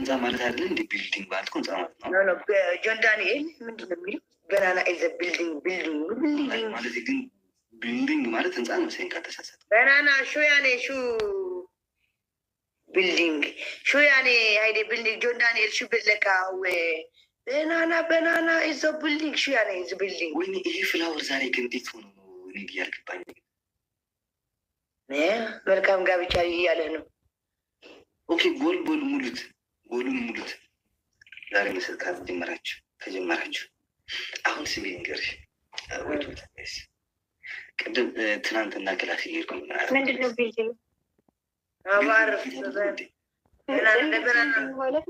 ህንፃ ማለት አይደለ እንደ ቢልዲንግ ማለት ህንፃ ማለት ነው። ጆን ዳንኤል ምንድን ነው የሚለው? በናና ኢዘ ቢልዲንግ ማለት ግን ቢልዲንግ ማለት ህንፃ ነው መሰለኝ ካልተሳሳትኩ። በናና ሹ ያኔ ሹ ቢልዲንግ ሹ ያኔ አይዴ ቢልዲንግ ጆን ዳንኤል ሹ ብለካ በናና ኢዘ ቢልዲንግ ሹ ያኔ ኢዘ ቢልዲንግ። ወይኔ ይሄ ፍላወር ዛሬ ግን እንዴት ሆኖ ነው እኔ ያልገባኝ። መልካም ጋብቻ እያለህ ነው። ኦኬ ጎሉን ሙሉት። ዛሬ መሰልካት ከጀመራችሁ አሁን ስሜ ንገርሽ። ቅድም ትናንትና ክላስ እየሄድኩ ምንድን ነው ቢልዲንግ አባርፍ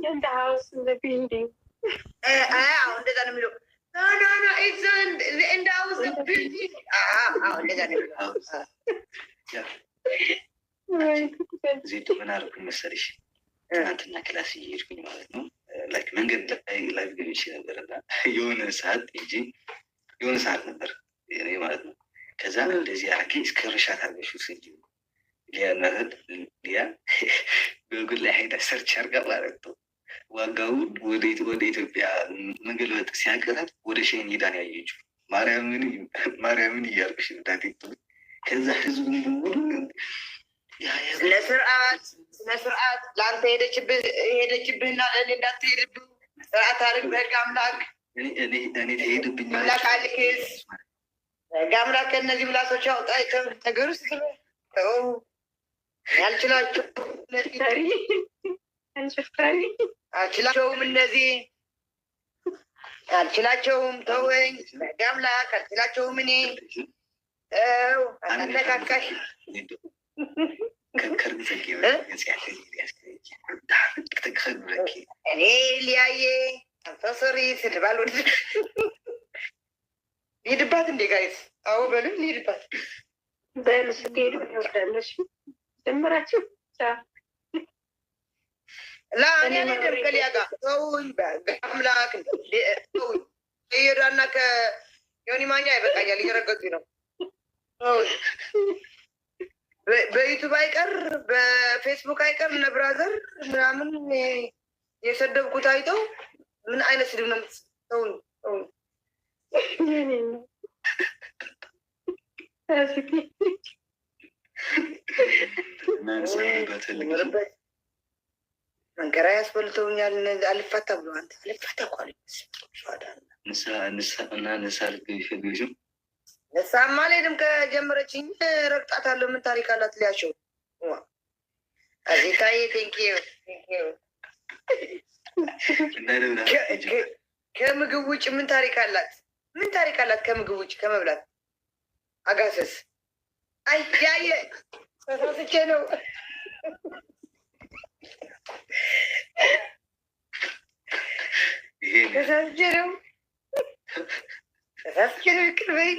እንደ ሀውስ ቢልዲንግ እንደዛ ነው የሚለው። እንደ ሀውስ ቢልዲንግ እንደዛ ነው የሚለው። ዜዶ ምን አደረኩኝ መሰለሽ? ትናንትና ክላስ እየሄድኩኝ ማለት ነው መንገድ ላይ ገብቼ ነበር እና የሆነ ሰዓት ነበር ማለት ነው። ከዛ እንደዚህ አርጌ እስከ ርሻት አርገሽ ስንጂ ሊያ ጎግል ላይ ሄዳ ሰርች አርጋ ማለት ነው ዋጋውን ወደ ኢትዮጵያ መገልበጥ ሲያቀራት ወደ ሸን ሄዳን ያየችው ማርያምን እያልኩሽ እንዳት ከዛ ህዝቡ ስነስርዓት ለአንተ ሄደችብህና ለእኔ እንዳትሄድብህ ስርዓት አድርግ። በህግ አምላክ እኔ ተሄድብኝ አምላክ አልክስ በህግ አምላክ ከእነዚህ ምላሶች አውጣ። ነገር ውስጥ አልችላቸውም፣ እነዚህ አልችላቸውም። ተወኝ በህግ አምላክ አልችላቸውም። እኔ አነካካሽ እኔ ሊያየ አንተሰሪ ስድባል ወድ ሊሄድባት እንዴ ጋይስ? አዎ በልም ሊሄድባት በል ስትሄዱ ወዳለሽ ጀምራችሁ እኔ ደርገሊያ ጋር ተውኝ በአምላክ ተውኝ። እየሄዳና ከዮኒ ማኛ ይበቃኛል። እየረገጡኝ ነው። በዩቱብ አይቀር በፌስቡክ አይቀር እነ ብራዘር ምናምን የሰደብኩት አይተው ምን አይነት ስድብ ነው? ተውኝ። መንከራ ያስበልተውኛል። አልፋታ ብሎ አንተ አልፋታ ንሳ ልግሽም ነሳማ አልሄድም። ከጀመረችኝ ረግጣታለሁ። ምን ታሪክ አላት? ሊያሸው አዜታዬ ቴንኪዩ። ከምግብ ውጭ ምን ታሪክ አላት? ምን ታሪክ አላት ከምግብ ውጭ ከመብላት? አጋሰስ አይ ያየ ተሳስቼ ነው ተሳስቼ ነው ይቅር በይኝ።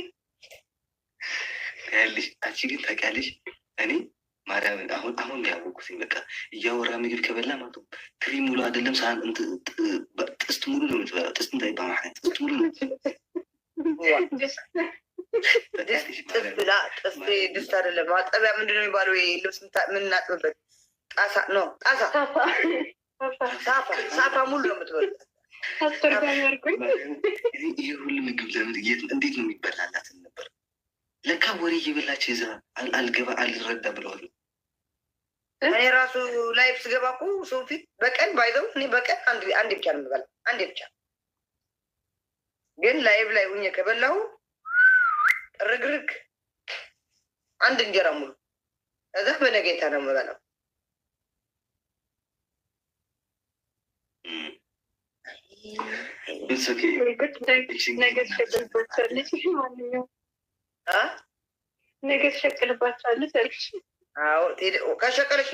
ያለሽ አንቺ ግን ታውቂያለሽ፣ እኔ ማርያምን አሁን ያወቁት በቃ እያወራ ምግብ ከበላ ማለት ነው ትሪ ሙሉ አይደለም ጥስት ሙሉ ነው የምትበላው። ጥስት እንታይ በማለት ጥስት ሙሉ ነው። ድስት አይደለም ማጠቢያ ምንድን ነው የሚባለው? ልብስ የምናጥብበት ጣሳ ነው። ጣሳ ሳፋ ሙሉ ነው የምትበሉት። ይህ ሁሉ ምግብ ለምን እንዴት ነው የሚበላላትን ነበር? ለካ ወሬ እየበላች ይዛ አልረዳ ብለዋል። እኔ ራሱ ላይፍ ስገባ እኮ ሰው ፊት በቀን ባይዘው እኔ በቀን አንዴ ብቻ ነው የምበላ፣ አንዴ ብቻ። ግን ላይቭ ላይ ሁኜ ከበላሁ ርግርግ አንድ እንጀራ ሙሉ እዛ በነገታ ነው የምበላው። ነገ ትሸቅልባቸዋለች አልሽ? አዎ ከሸቀለች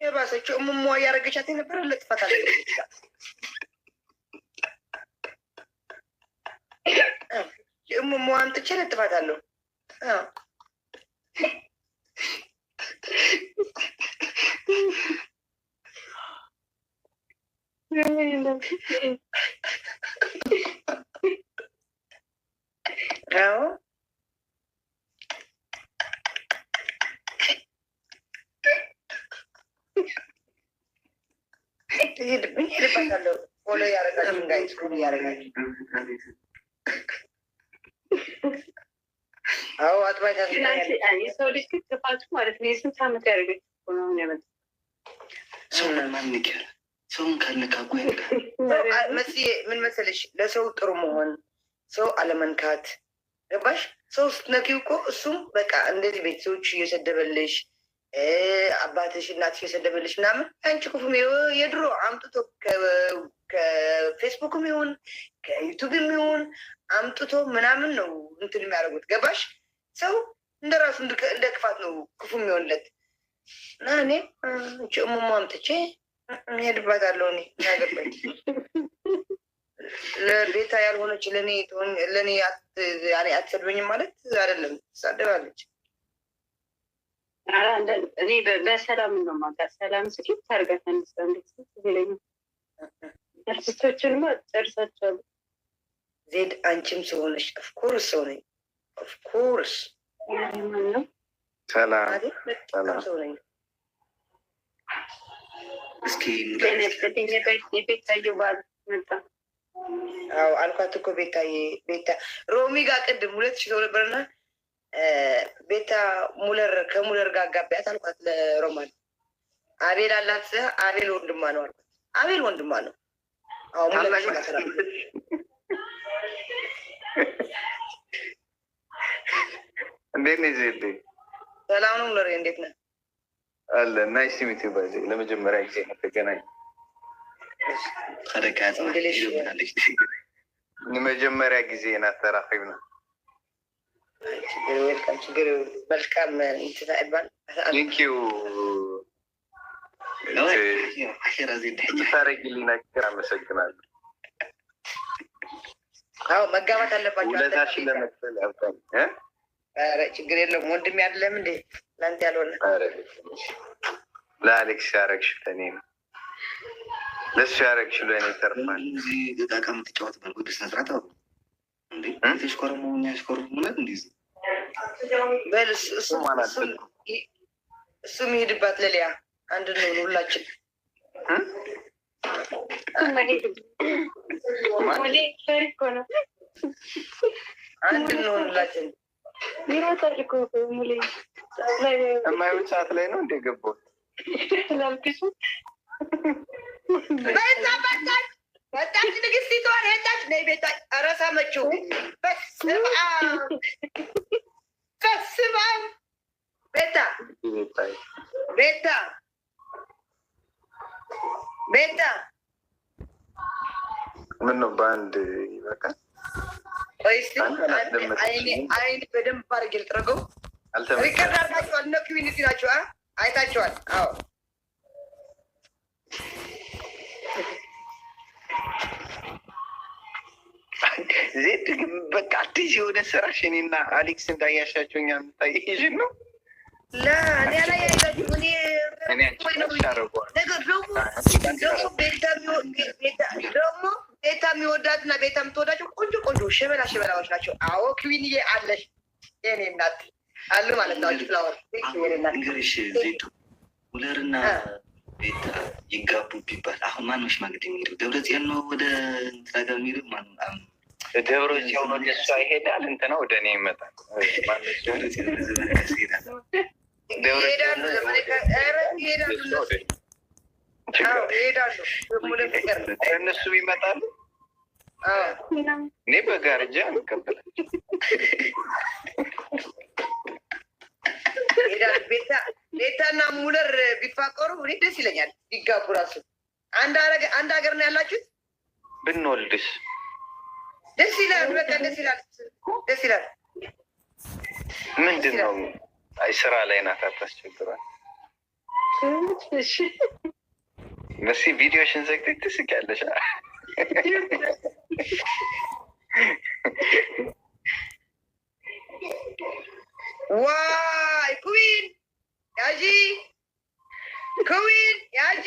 የባሰችው እሙሟ እያረገቻት የነበረ ለጥፋት አለ። እሙሟ አምጥቼ ለጥፋት አለሁ። አዎ ሄድባታለሁ። ፎሎ ያረጋችሁ ጋይስ፣ ፎሎ ያረጋችሁ። አዎ አጥባታ የሰው ልጅ ግን ክፋቱ ማለት ነው። የስንት ዓመት ያደረገች ነው ያመጣ ሰውን ማንክ ያለ ሰውን ካልነካኩ ምን መሰለሽ፣ ለሰው ጥሩ መሆን፣ ሰው አለመንካት። ገባሽ? ሰው ስትነኪው እኮ እሱም በቃ እንደዚህ ቤተሰቦች እየሰደበልሽ አባትሽ እናትሽ እየሰደበልሽ ምናምን አንቺ ክፉም የድሮ አምጥቶ ከፌስቡክም ይሁን ከዩቱብም ይሁን አምጥቶ ምናምን ነው እንትን የሚያደርጉት። ገባሽ? ሰው እንደ ራሱ እንደ ክፋት ነው ክፉ የሚሆንለት እና እኔ እሙማ አምጥቼ ሄድባታለሁ። እኔ ያገባኝ ለቤታ ያልሆነች ለእኔ አትሰድበኝም ማለት አይደለም፣ ትሳደባለች። እኔ በሰላም ነው ማውጣት። ሰላም ስኪት ታርጋት አንስታንዴት ይለኝ አርቲስቶችንማ ጨርሳቸዋለሁ። ዜድ አንቺም ሰሆነች ኦፍኮርስ ሰው ነኝ። ኦፍኮርስ ነው ሰላም ሰው ነኝ። እስኪ የቤታየ ባል መጣ። አዎ አልኳት እኮ ቤታ ሮሚ ጋር ቅድም 2000 ሰው ነበርና ቤታ ከሙለር ጋር አጋቢያት አልኳት ለሮማን። አቤል አላት። አቤል ወንድሟ ነው አልኳት። አቤል ወንድሟ ነው። አዎ ሙለር እንዴት ነህ ዜድ? ሰላም ነው ሙለር፣ እንዴት ነህ? አለ ናይስ ሚት ባይ ለመጀመሪያ ጊዜ ተገናኝ። ለመጀመሪያ ጊዜ ናት ተራኺብና። ችግር መልካም እንትታይባል ቴንኪዩ ታረጊልኝ ነገር አመሰግናለሁ። አዎ መጋባት አለባቸው። ውለታሽን ለመክፈል ያብቃኝ። ኧረ ችግር የለም ወንድም ያለም እንዴ ለአንተ ያልሆነ ለአሌክስ ያረግሽው ለእኔ ነው፣ ለእሱ ያረግሽው ለእኔ ተርፋል። እቃ የምትጫወት በልጎ ስነ ስርዓት አሉ እንዴ ተሽኮረሙ የሚያሽኮርሙ ነት እንዲ በል እሱ የሚሄድባት ለሊያ አንድ ነው ሁላችን አንድ ነው ሁላችን። የማይሆን ሰዓት ላይ ነው እንደ ገባሁት። በጣች ንግስቲቷን ሄዳች ነይ ቤታ ረሳመችው። በስመ አብ ቤታ ምን ነው በአንድ ይበቃል። ቆይ እስኪ አይን በደንብ አድርጌ ልጥረገው። ሪከርድ አድርጋችኋል? እነ ኮሚኒቲ ናቸው አይታችኋል? አዎ ዜድ ግን በቃ አዲስ የሆነ ስራሽ እኔና አሌክስ እንዳያሻቸው እኛ የምታየሽን ነው። ለእኔ ላይ ያይዛችሁ ደግሞ ቤታ የሚወዳትና ቤታ የምትወዳቸው ቆንጆ ቆንጆ ሸበላዎች ናቸው። አዎ ክዊንዬ አለሽ የኔ እናት አሉ ማለት ነው። ፍላወር እንግዲህ ዜዱ ሙለርና ቤታ ይጋቡ ቢባል አሁን ማነው ሽማግሌ የሚሄደው? ደብረጽዮን ነው ወደ እንትና ጋር የሚሄደው? ማነው ደብረጽዮን ወደ እሷ ይሄዳል፣ እንትና ወደ እኔ ይመጣል። እነሱ ይመጣሉ፣ እኔ በጋርጃ እንቀበላል። ቤታና ሙለር ቢፋቀሩ እኔ ደስ ይለኛል። ቢጋቡ ራሱ አንድ ሀገር ነው ያላችሁት። ብንወልድስ ደስ ይላል። በቃ ደስ ይላል። ምንድን ነው? አይ ስራ ላይ ናት፣ አታስቸግራል። መሲ ቪዲዮሽን ዘግተሽ ትስቂያለሽ። ዋይ ኩዊን ያጂ ኩዊን ያጂ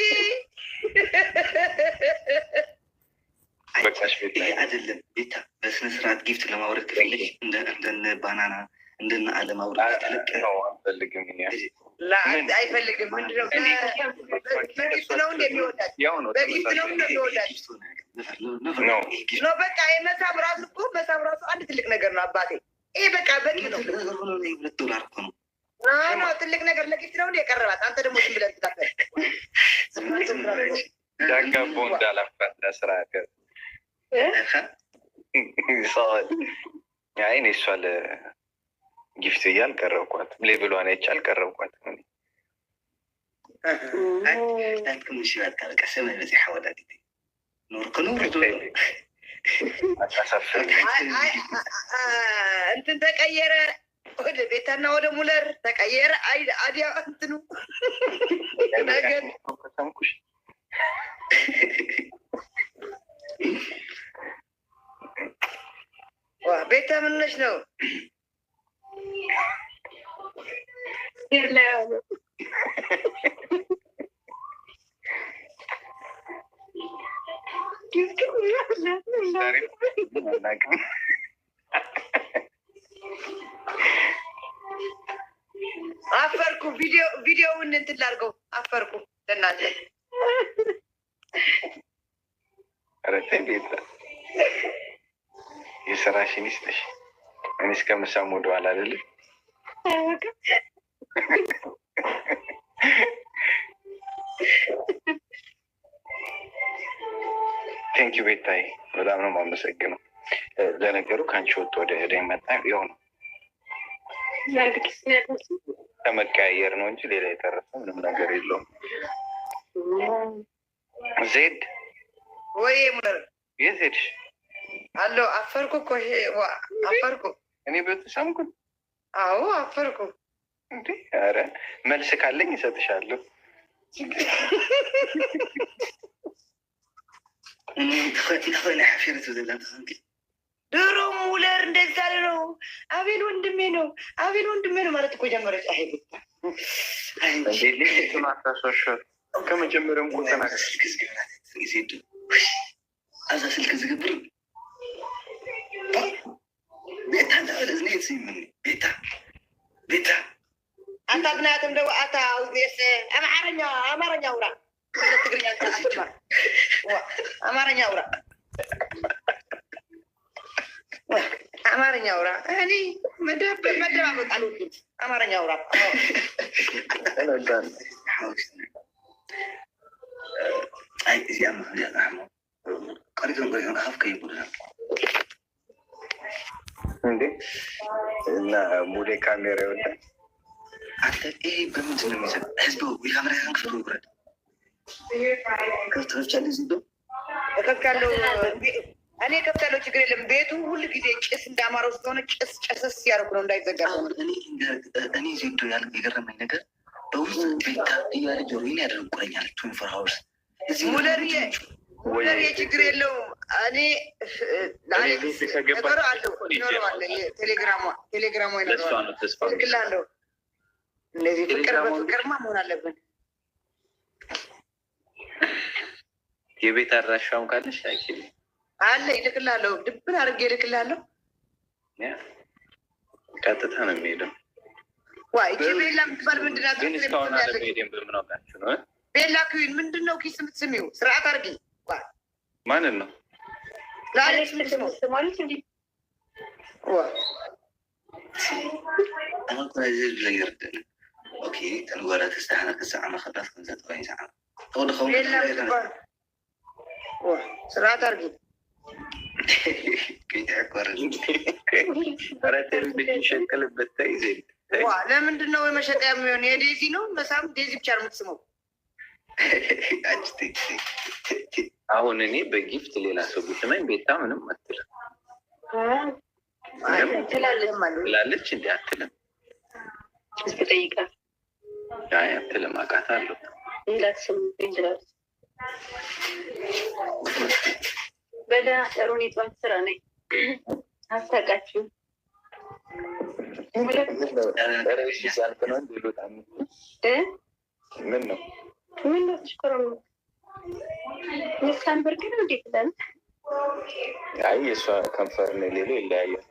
ይሄ አይደለም ቤታ በስነ ስርዓት ጊፍት ለማውረድ ከፈለግሽ እንደነ ባናና እንደነ አለም አውረድ ነው አንፈልግም። አይፈልግም። ምንድነው በጊፍት ነው እንደሚወዳት በጊፍት ነው እንደሚወዳት ነው። በቃ መሳም ራሱ እኮ መሳም ራሱ አንድ ትልቅ ነገር ነው አባቴ። ይሄ በቃ በቂ ነው። ትልቅ ነገር ለጊፍት ነው እንደ የቀረባት። አንተ ደግሞ ዝም ብለህ ትታፈል ዳጋቦ እንዳላፋታ ስራ እኔ እሷ ለጊፍት ብዬ አልቀረብኳትም። ሌብሏን አይቼ አልቀረብኳትም። እንትን ተቀየረ ወደ ቤታና ወደ ሙለር ተቀየረ። አዲያ እንትኑ ነገር ቤታ ምን ነሽ ነው? አፈርኩ። ቪዲዮውን እንትን ላድርገው። አፈርኩ ለእናንተ። ቤታ የስራሽን ይስጥሽ። እኔ እስከምሳም ወደኋላ አይደለም። ቴንኪው ቤታዬ፣ በጣም ነው የማመሰግነው። ለነገሩ ከአንቺ ወጥ ወደ ሄደ መጣ ያው ነው ከመቀያየር ነው እንጂ ሌላ የተረፈ ምንም ነገር የለውም። ዜድ ወይ ሙለር የት ሄድሽ? አሎ አፈርኩ እኮ አፈርኩ። እኔ በተሰምኩት አዎ አፈርኩ። እንዴ ኧረ መልስ ካለኝ ይሰጥሻለሁ። ድሮ ሙለር እንደዛ ነው። አቤል ወንድሜ ነው፣ አቤል ወንድሜ ነው ማለት እኮ ጀመረች። አይ ከመጀመሪያውም ቁጠና አዛ ስልክ ዝግብር ቤታ ቤታ ቤታ አንተ አብናያትም ደው አታ ስ አማርኛ ውራ ትግርኛ አማርኛ ውራ አማርኛ ውራ እኔ መደባበቅ አልወድም። አማርኛ ውራ አይ እዚያ ቀሪቶን ቆይሆን አፍ ከይቡድና እንዴ እና ሙሌ ካሜራ ይወዳል። አንተ ይሄ በምንድን ነው የሚሰጥ? ህዝቡ የካሜራ ክፍል ውረድ። ከብቶች አለ ዚ እከፍታለሁ። እኔ ከፍታለሁ፣ ችግር የለም። ቤቱ ሁሉ ጊዜ ጭስ እንዳማረው ስለሆነ ጭስ ጨሰስ ያደርጉ ነው እንዳይዘጋ። እኔ ዜዶ ያል የገረመኝ ነገር በውስጥ ቤታ እያለ ጆሮዬን ያደርጉረኛል። ቱንፈር ሀውስ ሙለር የችግር የለውም። እኔ ነገሩ አለው ይኖረዋል። ቴሌግራሟ ይኖረዋል። ልክላለሁ። እንደዚህ ፍቅር በፍቅርማ መሆን አለብን። የቤት አድራሻውን ካለሽ አይችል አለ ይልክላለሁ። ድብን አድርጌ ይልክላለሁ። ቀጥታ ነው የሚሄደው። ዋይ ቤላ ምትባል ምንድናት? ግን እስካሁን አለመሄድም በምናውቃችሁ ነው። ቤላ ክዊን ምንድን ነው ኪስ የምትስሚው? ስርዓት አድርጊ። ማንን ነው ለአሌክስ ምትስመው? ተንጓላ ተስተሓና ክሰዓና ከዳት ክንዘጥ ወይ ሰዓ ስርዓት አድርጊ። ሸቅልበት ተይዘ ለምንድን ነው መሸጣ የሚሆን? የዴዚ ነው መሳም ዴዚ ብቻ ነው የምትስመው። አሁን እኔ በጊፍት ሌላ ሰው ብትመኝ ቤታ ምንም አትልም ትላለች። እንዲ አትልም ጠይቃል አትልም። አውቃታለሁ በደህና ጥሩ ሁኔታዎች ስራ ነኝ። አስታውቃችሁ ምን ነው ምን ነው ሽኮረ ሚስካን ብርቅ ነው እንዴት ለን አይ የእሷ ከንፈር ነው ሌሎ ይለያያል።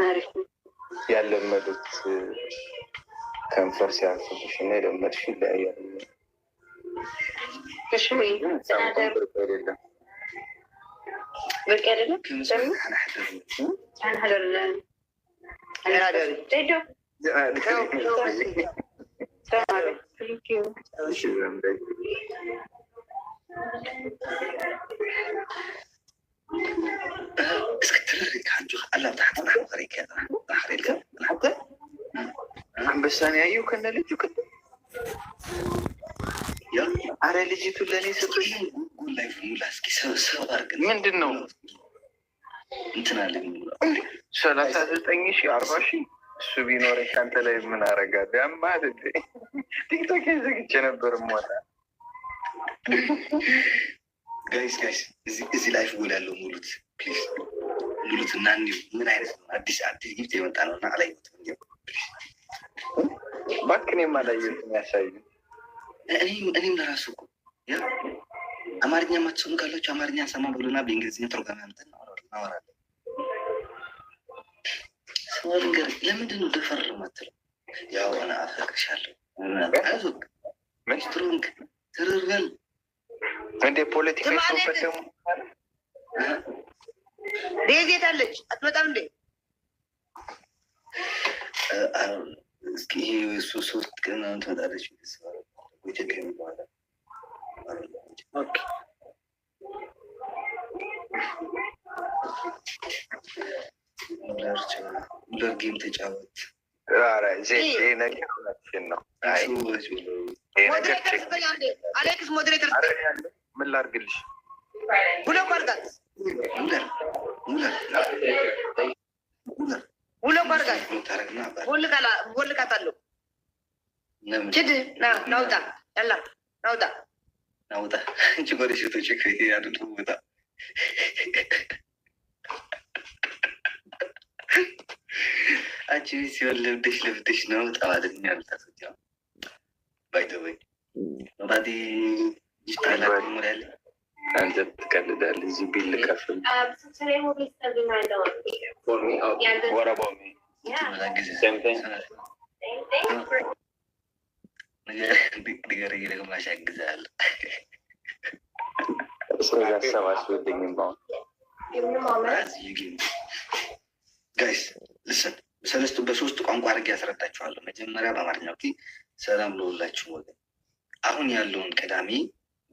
አሪፍ ያለመዱት ከንፈር ሲያልፍብሽ እና የለመድሽ ይለያያል። ብርቅ አይደለም። አንበሳን ያየው ከነ ልጁ አረ ልጅቱ ለእኔ ምንድን ነው 39,000 40,000 እሱ ቢኖረኝ ከአንተ ላይ ምን አረጋለሁ? ያማ ቲክቶክ ዘግቼ ነበር ሞታ ጋይስ እዚህ ላይፍ ጎል ያለው ሙሉት ፕሊዝ ሙሉት እና እንዲሁ ምን አይነት ነው? አዲስ ጊፍት የመጣ ነው እና አላየሁትም። እንዲ እባክህ እኔም አላየሁትም። ያሳዩ እኔም ለራሱ እኮ አማርኛ ማትሰሙ ካላችሁ አማርኛ ሰማ ብሎና በእንግሊዝኛ ተርጓሚ አምጥተን እናወራለን። ሰው ነገር ለምንድን ነው ደፈር ማትለው? ያው እኔ አፈቅርሻለሁ አይዞህ ስትሮንግ ትርርበል እንደ ፖለቲካ ሰው ዴዚ የት አለች? አትመጣም እንዴ? እስኪ ሶስት ቀን ትመጣለች። ሙለር ጌም ተጫወት። አሌክስ ሞዴሬተር ምን ላድርግልሽ? ብሎክ አድርጋት፣ ብሎክ አድርጋት። ቦልካታለሁ። ችድ ናውጣ ያላ ናውጣ እንጂ ወደ ሴቶች ያሉ ቦታ አንቺ ሲሆን ለብደሽ ነው ጠዋለት ያልታሰ ባይተወይ ባዲ ይታላ ሙላል አንተ ትቀልዳለህ። እዚህ ቢል ልከፍል ነገር እየደግማሽ ያግዛል። ሰባስበልኝም ጋይስ ልስን ሰለስቱ በሶስት ቋንቋ አድርጌ ያስረዳችኋለሁ። መጀመሪያ በአማርኛ ሰላም ለሁላችሁ ወገን። አሁን ያለውን ቅዳሜ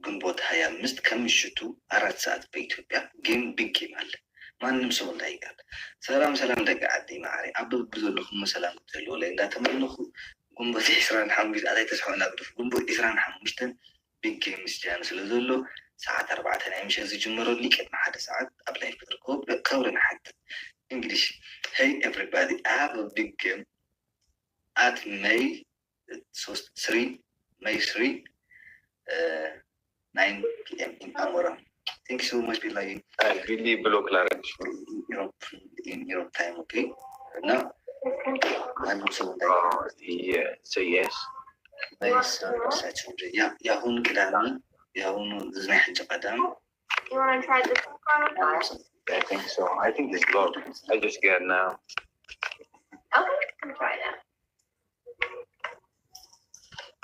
ግንቦት 25 ከምሽቱ 4 ሰዓት በኢትዮጵያ ጌም ቢግ ጌም አለ። ማንም ሰው እንዳይቀር። ሰላም ደቂ ዓዲ ማዕሪ አበብ ዘለኹም ሰላም ዘለዎ ላይ እንዳተመለኹ ግንቦት 25 ኣታይ ተስሖና ግድፍ ግንቦት 25 ቢግ ጌም ምስጃን ስለ ዘሎ ሰዓት 4 ናይ ምሸት ዝጅመረሉ ቅድሚ 1 ሰዓት ኣብ ላይ ክትርከቡ ከብሪ ንሓትት English. Hey everybody, I have a big game at May 3, 9 p.m. in Amora. Thank you so much, Bilal. I really block Larry. In Europe time, okay? Now, I'm so yeah, so yes. Nice, yeah, Yahoo Kidami, Yahoo Znahan Japadam. You want to try this one? I think so. I think this vlog. I just get now. Okay, I'm try that.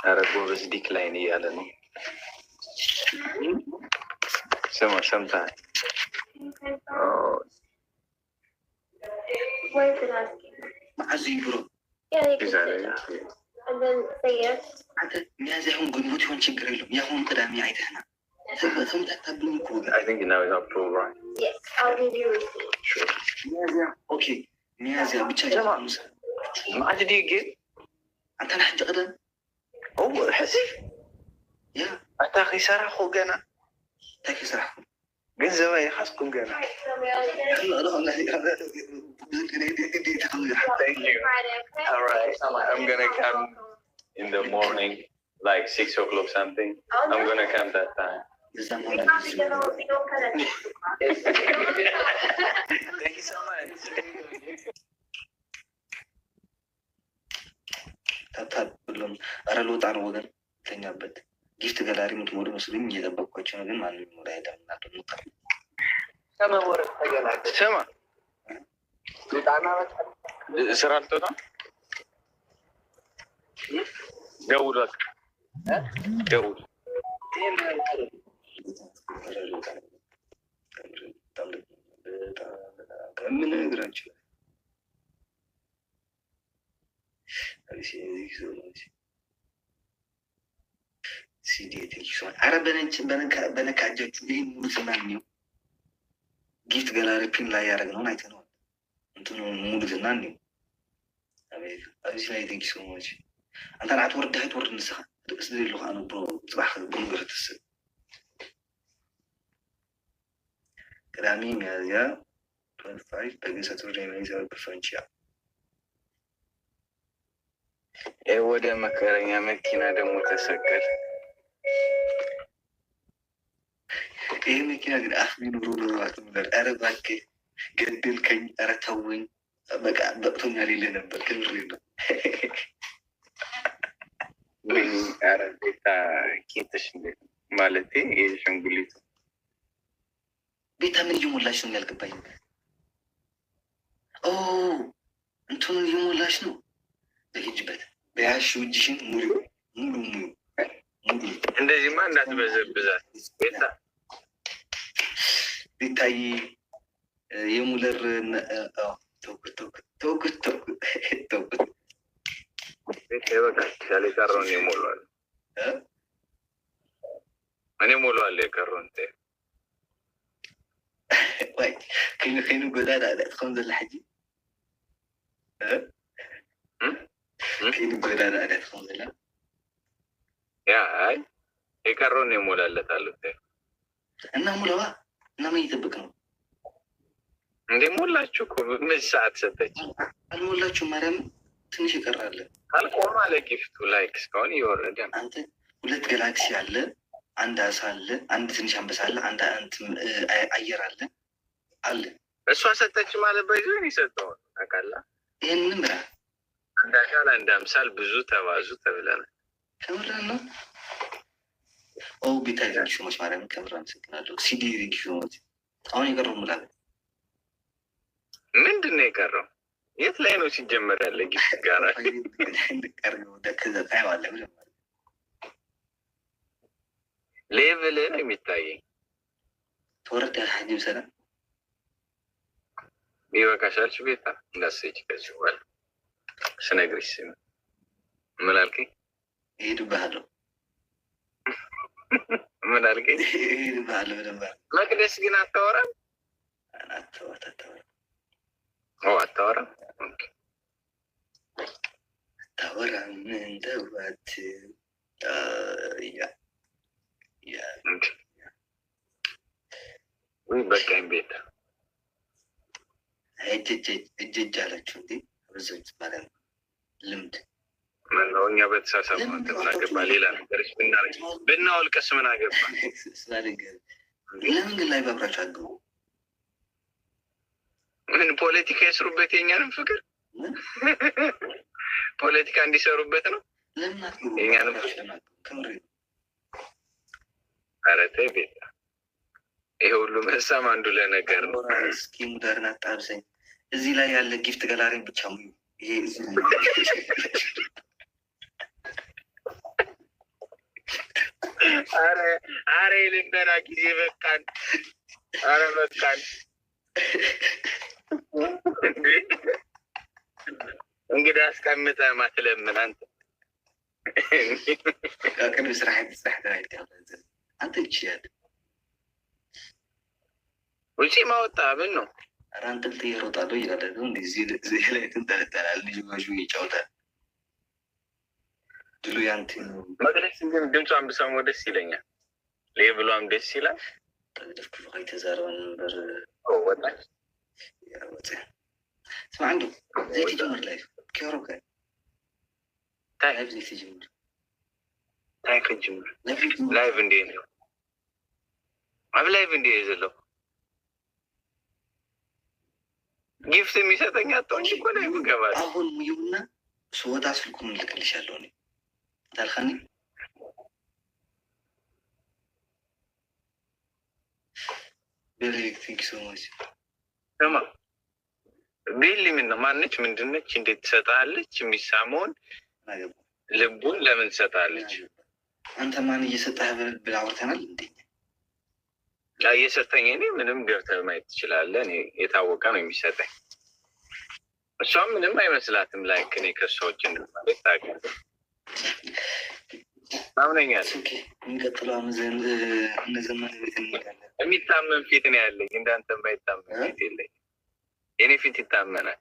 Arab was declining. Sometime. Oh. Where is it asking? Ma'azi bro. Yeah, you can say that. And then say yes. ميازي هون قنبوت هون شكرا يا هون قدامي عيدهنا. I think now is October, right? Yes, I'll give you a receipt. Sure. Okay. ميازي بتشجع موسى. ما عاد دي جيت. أنت نحن قدام. أول حسي. يا. أنت أخي سرح خوجنا. تاكي سرح. جنزة ما يحسكم جنا. Thank you. All right. I'm gonna come in the morning, like 6 o'clock something. I'm gonna come that time. Thank you so much. ታታብ ብሎም አረ ልወጣ ነው ወገን ተኛበት ጊፍት ገላሪ የምትሞሉ መስሉኝ እየጠበቅኳቸው ነው፣ ግን ማንም ሞላ ሄዳል እና ደሞታ ሰማ ስራ አልተወጣም። ደውል በቃ ደውል። ምን እግራችሁ አረ በነካ እጃችሁ ይህን ሙሉትና እኒው ጊፍት ገላሪፒን ላይ ያደረግነውን አይተነዋል። እንትኑ ሙሉትና እኒው ኣብዚ ላይ ቴንኪ ሶ ማች አንተ ኣትወርድ ኣይትወርድ ንስኻ ደቅስ ደለኹ ኣነ ብሮ ፅባሕ ብንገር ትስብ ቅዳሜ ሚያዝያ 25 በገሰቱር የሚይዘው በፈንቺያ ወደ መከረኛ መኪና ደግሞ ተሰቀል። ይህ መኪና ግን አፍ ቢኖሩ ኖሯት ምበር ኧረ እባክህ ገደልከኝ፣ ኧረ ተወኝ፣ በቃ በቅቶኛል ይልህ ነበር። ክብር ነው ኧረ ቤታ ኬትሽ ማለቴ የሸንጉሊቱ ቤታ ምን እየሞላች ነው ያልገባኝ። እንትኑ እየሞላች ነው። በሂጅበት በያሽ እጅሽን ሙሉ ሙሉ ሙሉ ሙሉ እንደዚህማ እንዳትበዘብዛት ቤታ። ቤታዬ የሙለር ተውኩት ተውኩት ተውኩት ተውኩት። በቃ ያለ የቀረውን የሞላዋል እኔ ሞላዋል የቀረውን ወይ ከይኑ ጎዳና ትኾን ዘላ ሕጂ ከይኑ ጎዳና ትኾን ዘላ ያ አይ የቀረውን የሞላለታለሁ እና ሙለዋ እና ምን እየጠበቅ ነው እንዴ? ሞላችሁ እኮ ምን ሰዓት ሰጠች? አልሞላችሁ ማርያም ትንሽ ይቀራል። አልቆም አለ ጊፍቱ ላይክ እስካሁን እየወረደ ነው። አንተ ሁለት ገላክሲ አለ፣ አንድ አሳ አለ፣ አንድ ትንሽ አንበሳ አለ፣ አንድ አየር አለ አለ። እሷ ሰጠች ማለት በይዞ ይሰጠው ታውቃለህ። ይህንን ምራ አንድ አካል አንድ አምሳል ብዙ ተባዙ ተብለናል። ከምራ ነው። ቤታ ሪንኪሾሞች ማርያም ከምራ አመሰግናለሁ። ሲዲ ሪንኪሾሞች አሁን የቀረው ሙላ ምንድን ነው የቀረው? የት ላይ ነው ሲጀመር ያለ ጊፍት ጋራ ሌቭል ነው የሚታየኝ። ተወረድ ያለ ሀጂም ሰላም ይበቃሻልሽ ቤታ እንዳሰች ከዚህ በኋላ ስነግርሽ ስም ምን አልከኝ? እሄድብሃለሁ ምን አልከኝ? እሄድብሃለሁ በደንብ መቅደስ ግን አታወራም? አታወራም አታወራም እንደዋት በቃኝ ቤታ እጅ አላችሁ እንዴ? ብዙዎች ማለት ነው ልምድ ምነው እኛ በተሳሳብ ምን አገባ? ሌላ ነገሮች ብናወልቀስ ምን አገባ? ለምን ግን ላይ ባብራችሁ አግቡ? ምን ፖለቲካ የስሩበት? የኛንም ፍቅር ፖለቲካ እንዲሰሩበት ነው። ለምን አትግቡ? የኛንም ከምሬ ኧረ ተይ ቤታ፣ ይሄ ሁሉ መሳም አንዱ ለነገር ነው። እስኪ ሙዳርን አጣብሰኝ። እዚህ ላይ ያለ ጊፍት ገላሪን ብቻ ሙዩ። ይሄ አረ የልመና ጊዜ በቃን። አረ በቃን። እንግዲህ አስቀምጠህ ማትለምን አንተ ቅድም ስራሕ አንተ ይችላል ውጪ ማወጣ ምን ነው? ኧረ አንጠልጥዬ እሮጣለሁ እያለ ነው። እዚህ ላይ ትንጠለጠላል። ልጅ ማሹ ይጫወታል። ድሉ ያንተ ነው። መቅደስ ግን ድምጿን ብሰማው ደስ ይለኛል። ሌብሏም ደስ ይላል። ተደፍኩ ተዛረበን ነበር ወጣች ስማ አንዱ ዘይት ጀምር ላይ ከሮ ጋር ላይቭ ዘይት ጀምር ታይክ ጀምር ላይቭ እንዴ ነው አብ ላይቭ እንዴ ይዘለው ጊፍት የሚሰጠኝ አጣው እንጂ እኮ ላይ ገባል። አሁን ይሁንና ስወጣ ስልኩን ልክልሻለሁ እኔ ታልኸኒ ቬሪ ቲንክ ሶ ማች ተማ ቤሊ ምን ነው ማነች? ምንድነች? እንዴት ትሰጣለች? የሚሳመውን ልቡን ለምን ትሰጣለች? አንተ ማን እየሰጠህ ብላ አውርተናል እንዴ? እየሰጠኝ እኔ ምንም ገብተህ ማየት ትችላለህ። እኔ የታወቀ ነው የሚሰጠኝ። እሷም ምንም አይመስላትም። ላይክ እኔ ከሰዎች እንደማለት ታውቃለህ። ታምነኛለህ? የሚቀጥለው እነ ዘመን ቤት እንሄዳለን። የሚታመን ፊት ነው ያለኝ። እንዳንተ የማይታመን ፊት የለኝ። የኔ ፊት ይታመናል።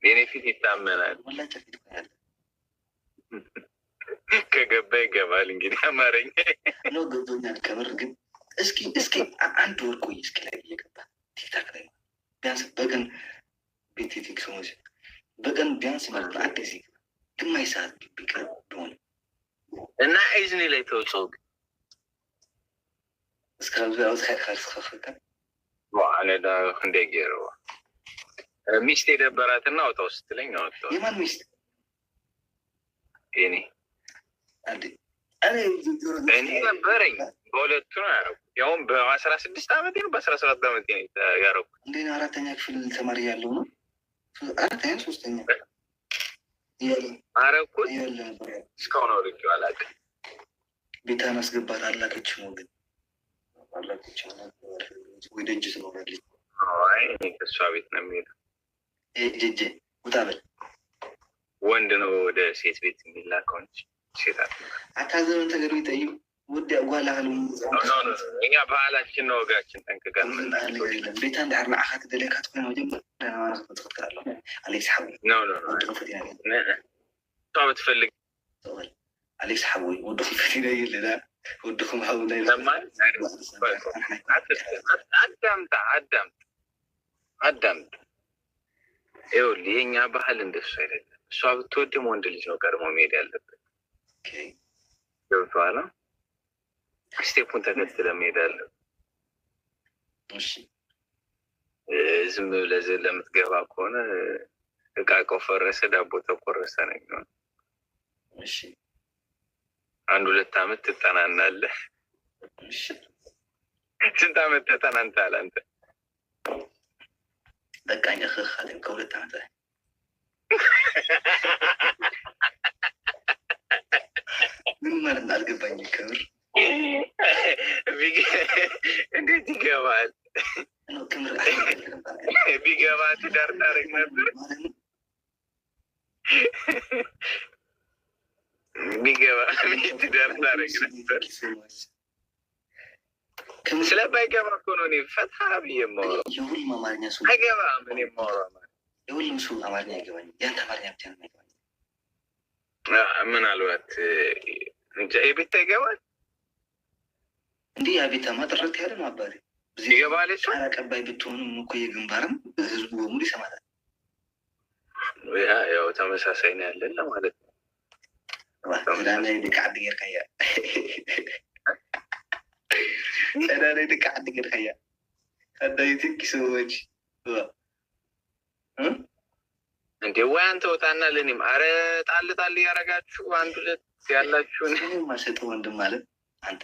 የኔ ፊት ይታመናል። ከገባ ይገባል። እንግዲህ አማረኝ ነው ገብቶኛል። ከምር ግን እስኪ አንድ ወር ቆይ እስኪ ላይ እየገባ ቲክታክ ላይ ቢያንስ በቀን ቤቴቲክ ሰዎች በቀን ቢያንስ ማለት ነው አዲስ ግማሽ ሰዓት ቢቀር ቢሆን እና አይዝኒ ላይ ተውጸው እስካልዝካልስከፍካ ዋአነዳ እንደጌረዋ ሚስት የደበራትና አውጣው ስትለኝ አወጣው። የማን ሚስት? የኔ እኔ ነበረኝ። በሁለቱ ነው ያደረኩት። ያውም በ16 ዓመቴ ነው በ17 ዓመቴ ነው ያደረኩት። እንዴ አራተኛ ክፍል ተማሪ ያለው ነው። አራተኛ ሶስተኛ አረኩት። እስካሁን አውርቼ አላውቅም። ቤታን አስገባት አላከች ነው ግን አላከች ወይ ደጅ ትኖራለች። አይ እኔ ከእሷ ቤት ነው የሚሄደው። ጀጀ ውጣ በል። ወንድ ነው ወደ ሴት ቤት የሚላከው እንጂ ሴት አታዘበን ተገሩ ይጠዩ ወዲ ጓላ አሉ እኛ ባህላችን ነው ወጋችን ጠንቅቀን ምናለው። ቤታ እንደ አርና አካት ደለካት ኮይና መጀመሪያ ተፈትራለሁ አሌክስ ሐዊ እሷ ብትፈልግ አሌክስ ሐዊ ወዲ ሲፈቲና ይለና ወዲኩም ሐዊ ላይ አዳምጥ ይኸውልህ የእኛ ባህል እንደሱ አይደለም። እሷ ብትወድም ወንድ ልጅ ነው ቀድሞ መሄድ ያለበት። ገብቶሃል? ስቴፑን ተከትለህ መሄድ አለብህ። ዝም ብለህ ለምትገባ ከሆነ እቃው ፈረሰ ዳቦ ተቆረሰ ነው የሚሆነው። 1-2 ዓመት ትጠናናለህ። ስንት ዓመት ተጠናንተሃል አንተ? በቃኝ እخخ ከሁለት ዓመት ላይ ምን ማለት አልገባኝ። ክብር እንዴት ይገባል? ቢገባ ትዳር ታረግ ነበር። ቢገባ ትዳር ታረግ ነበር። ስለማይገባ እኮ ነው እኔ ፈታ ብዬ የማወራው። የሁሉም አማርኛ ሰው አይገባም። እኔ የማወራው የሁሉም ሰው አማርኛ አይገባኝም። ያንተ አማርኛ ብቻ ነው አይገባኝም። ምናልባት እንጃ የቤታ ይገባል። እንዲህ የቤታማ ጥረት ያለ ነው አባሪ ይገባል። እሱ አቀባይ ብትሆንም እኮ የግንባርም ህዝቡ በሙሉ ይሰማታል። ያው ተመሳሳይ ነው ያለን ለማለት ነው። ላይ ድቃድ ገርካያ ላይ ድቃድ ገርካያ ከዳይትክ ሰዎች እንዴ ወይ አንተ ወጣና ለኔም አረ ጣል ጣል ያረጋችሁ 1-2 ያላችሁን ማሰጥ ወንድም ማለት አንተ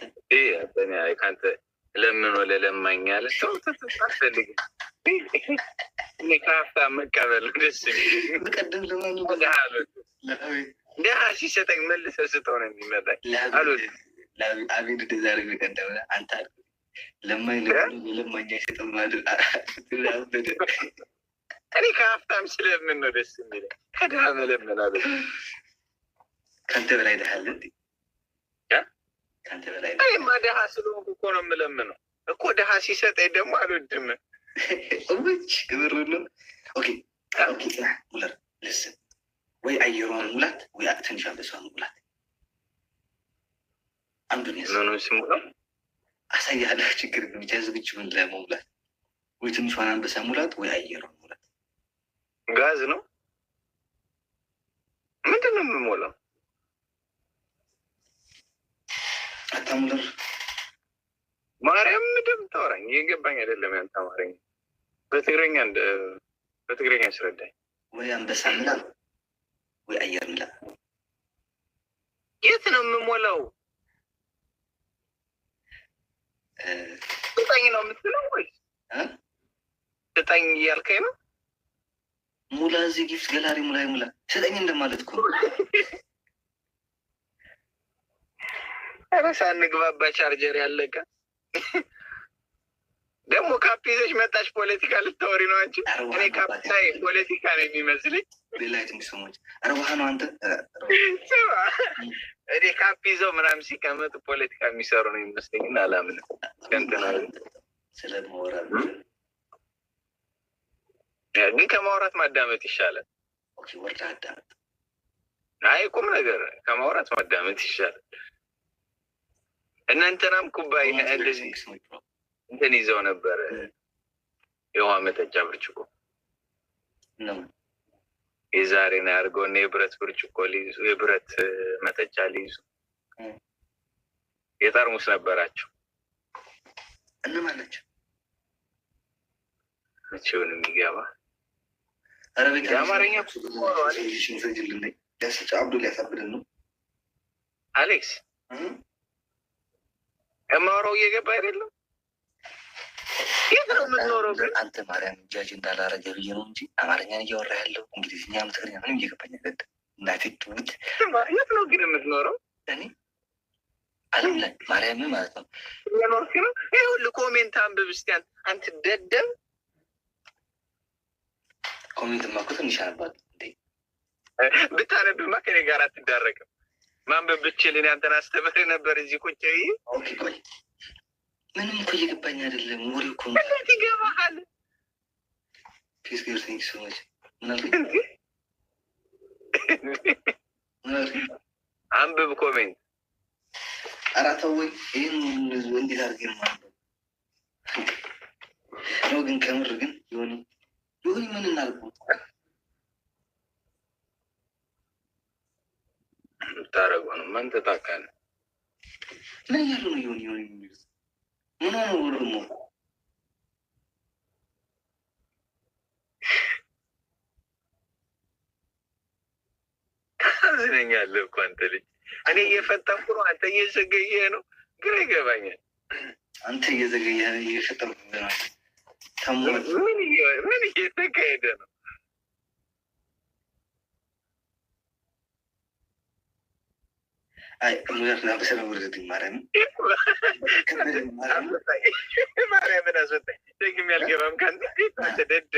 በኔ ካንተ ለምን ወለ ለማኛለ ሰው ተፈልግ እኔ ካፍታ መቀበል ደስ ይላል። በቀደም ለማን ነው እንደ ሲሰጠኝ መልሰህ ስጠው ነው የሚመጣኝ አሉ አቤት ደዛሬ በቀደም አንተ ለማኝ ለማኛ ይሰጠው ማለት እኔ ከሀብታም ስለምን ነው ደስ የሚለኝ? ከድሃ መለመን አለ። ከአንተ በላይ ድሃ አለ እንዴ? ከአንተ በላይ እኔማ ድሃ ስለሆንኩ እኮ ነው የምለምነው እኮ። ድሃ ሲሰጠኝ ደግሞ አልወድም። እውች ክብር ነው። ኦኬ ሙለር ልስን ወይ አየሯን ሙላት ወይ ትንሽ አንበሷን ሙላት። አንዱን ያዝ ምኑን ስሙለው አሳያለሁ። ችግር ግን ብቻ ዝግጁ ምን ለመሙላት ወይ ትንሿን አንበሳ ሙላት ወይ አየሯን ሙላት። ጋዝ ነው ምንድን ነው የምሞላው? አታሙለር ማርያም ምንድን ታወራኝ? እየገባኝ አይደለም ያንተ አማርኛ። በትግረኛ አስረዳኝ። ወይ አንበሳ ምላ ወይ አየር ምላ። የት ነው የምሞላው? ስጠኝ ነው የምትለው ወይስ ስጠኝ እያልከኝ ነው? ሙላ እዚህ ጊፍት ገላሪ ሙላ ሙላ ስጠኝ እንደማለት እኮ ኧረ ሳንግባባ ቻርጀር ያለቀ ደግሞ ካፕ ይዘሽ መጣሽ። ፖለቲካ ልታወሪ ነው አንቺ? እኔ ካፕ ሳይ ፖለቲካ ነው የሚመስለኝ። ሌላይት ሚሰሞች ኧረ ውሃ ነው አንተ። እኔ ካፕ ይዘው ምናምን ሲቀመጡ ፖለቲካ የሚሰሩ ነው የሚመስለኝ እና አላምንም። ከእንትና ስለማወራት ግን ከማውራት ማዳመጥ ይሻላል። ወርዳ አዳመጥ። አይ ቁም ነገር ከማውራት ማዳመጥ ይሻላል። እናንተናም ኩባይ እንደዚህ እንትን ይዘው ነበር የውሃ መጠጫ ብርጭቆ የዛሬን ያድርገውና የብረት ብርጭቆ ሊይዙ የብረት መጠጫ ሊይዙ የጠርሙስ ነበራቸው። እነማን ናቸው? መቼውን የሚገባ አረቤት የአማርኛ ሽንፈጅልን ሊያስጫ አብዶ ሊያሳብድን ነው። አሌክስ የማወራው እየገባ አይደለም። የት ነው የምትኖረው? ግን አንተ ማርያም ጃጅ እንዳላረገ ብዬ ነው እንጂ አማርኛን እያወራ ያለው እንግሊዝኛ፣ ትግርኛ ምንም እየገባኝ አይደለም። እናቴ ትሙት። የት ነው ግን የምትኖረው? እኔ አለም ላይ ማርያም ማለት ነው እየኖርክ ነው። ይኸውልህ ኮሜንት አንብብ እስኪ አንተ ደደብ። ኮሜንት ማኮ ትንሽ አነባለሁ እንዴ? ብታነብማ ከኔ ጋር አትዳረቅም። ማንበብ ብችል እኔ አንተን አስተምርህ ነበር እዚህ ቁጭ ብዬ። ኦኬ ቆይ ምንም እኮ እየገባኝ አይደለም። ወሬ እኮ እንዴት ይገባሃል? ፒስ ጊር ቴንክ ሶ ማች። ምን አልከኝ? አንብብ ኮሜንት። ኧረ ተወኝ። ይህን እንዴት አድርጌ ነው የማነበው? ነው ግን ከምር ግን ዮኒ ምን እናልኩ ታረገው ነው ማን ተጣካለ? ምን እያሉ ነው ዮኒ የሚሉት? ምን ሆነ ደግሞ? ታዝነኛለህ እኮ አንተ ልጅ። እኔ እየፈጠንኩ ነው፣ አንተ እየዘገየህ ነው። ግራ ይገባኛል። አንተ እየዘገየህ እየፈጠንኩ ነው። ምን እየተካሄደ ነው? አይ ሙያት ና በሰላም ወርድ ማርያም ማርያምን አስወጣኝ። ደግሜ አልገባም ከአንተ ደደብ